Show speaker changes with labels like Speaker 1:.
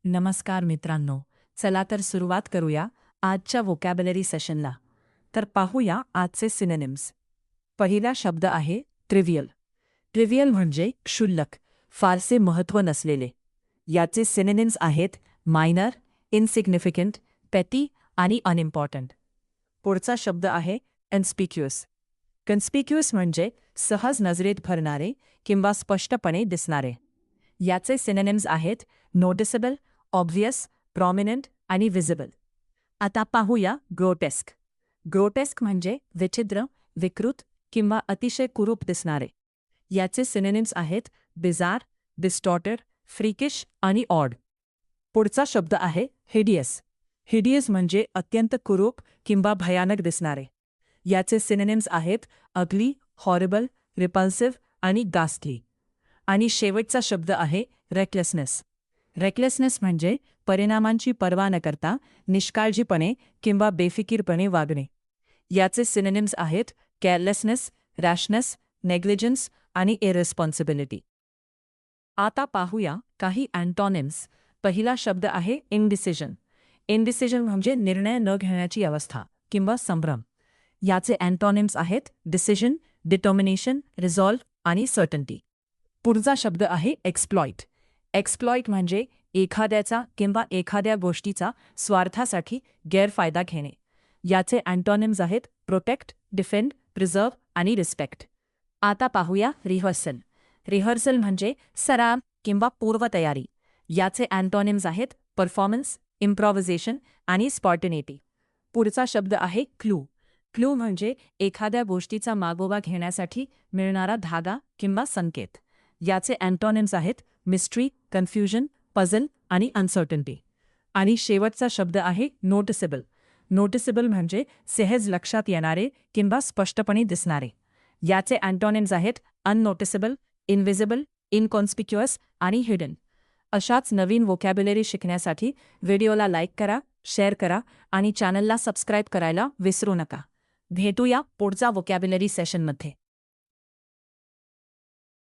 Speaker 1: नमस्कार मित्रांनो, चला तर सुरुवात करूया आजच्या व्होकॅब्युलरी सेशनला. तर पाहूया आजचे सिनोनिम्स. पहिला शब्द आहे ट्रिव्हियल. ट्रिव्हियल म्हणजे क्षुल्लक, फारसे महत्त्व नसलेले. याचे सिनोनिम्स आहेत मायनर, इनसिग्निफिकंट, पेटी आणि अनइम्पॉर्टंट. पुढचा शब्द आहे कन्स्पिक्युअस. कन्स्पिक्युअस म्हणजे सहज नजरेत भरणारे किंवा स्पष्टपणे दिसणारे. याचे सिनोनिम्स आहेत नोटिसेबल, ऑब्व्हियस, प्रॉमिनंट आणि व्हिजिबल. आता पाहूया ग्रोटेस्क. ग्रोटेस्क म्हणजे विचित्र, विकृत किंवा अतिशय कुरूप दिसणारे. याचे सिनोनिम्स आहेत बिजार, डिस्टॉर्टेड, फ्रीकिश आणि ऑड. पुढचा शब्द आहे हिडियस. हिडियस म्हणजे अत्यंत कुरूप किंवा भयानक दिसणारे. याचे सिनोनिम्स आहेत अगली, हॉरिबल, रिपल्सिव्ह आणि गास्टली. आणि शेवटचा शब्द आहे रेकलेसनेस. रेकलेसनेस म्हणजे परिणामांची पर्वा न करता निष्काळजीपणे किंवा बेफिकीरपणे वागणे. याचे सिनोनिम्स आहेत केअरलेसनेस, रॅशनेस, नेग्लिजन्स आणि इररिस्पॉन्सिबिलिटी. आता पाहूया काही अँटॉनिम्स. पहिला शब्द आहे इनडिसिजन. इनडिसिजन म्हणजे निर्णय न घेण्याची अवस्था किंवा संभ्रम. याचे अँटॉनिम्स आहेत डिसिजन, डिटर्मिनेशन, रिझॉल्व्ह आणि सर्टन्टी. पुढचा शब्द आहे एक्सप्लॉइट. एक्सप्लॉइट म्हणजे एखाद्याचा किंवा एखाद्या गोष्टीचा स्वार्थासाठी गैरफायदा घेणे. याचे अँटॉनिम्स आहेत प्रोटेक्ट, डिफेंड, प्रिझर्व्ह आणि रिस्पेक्ट. आता पाहूया रिहर्सल. रिहर्सल म्हणजे सराव किंवा पूर्वतयारी. याचे अँटॉनिम्स आहेत परफॉर्मन्स, इम्प्रॉव्हिजेशन आणि स्पॉन्टेनिटी. पुढचा शब्द आहे क्लू. क्लू म्हणजे एखाद्या गोष्टीचा मागोवा घेण्यासाठी मिळणारा धागा किंवा संकेत. याचे अँटॉनिम्स आहेत मिस्ट्री, कन्फ्युजन, पझल आणि अनसर्टन्टी. आणि शेवटचा शब्द आहे नोटिसेबल. नोटिसेबल म्हणजे सहज लक्षात येणारे किंवा स्पष्टपणे दिसणारे. याचे अँटॉनिम्स आहेत अननोटिसेबल, इनव्हिजिबल, इनकॉन्स्पिक्युअस आणि हिडन. अशाच नवीन व्होकॅब्युलरी शिकण्यासाठी व्हिडिओला लाईक करा, शेअर करा आणि चॅनलला सबस्क्राईब करायला विसरू नका. भेटूया पुढच्या व्होकॅब्युलरी सेशनमध्ये.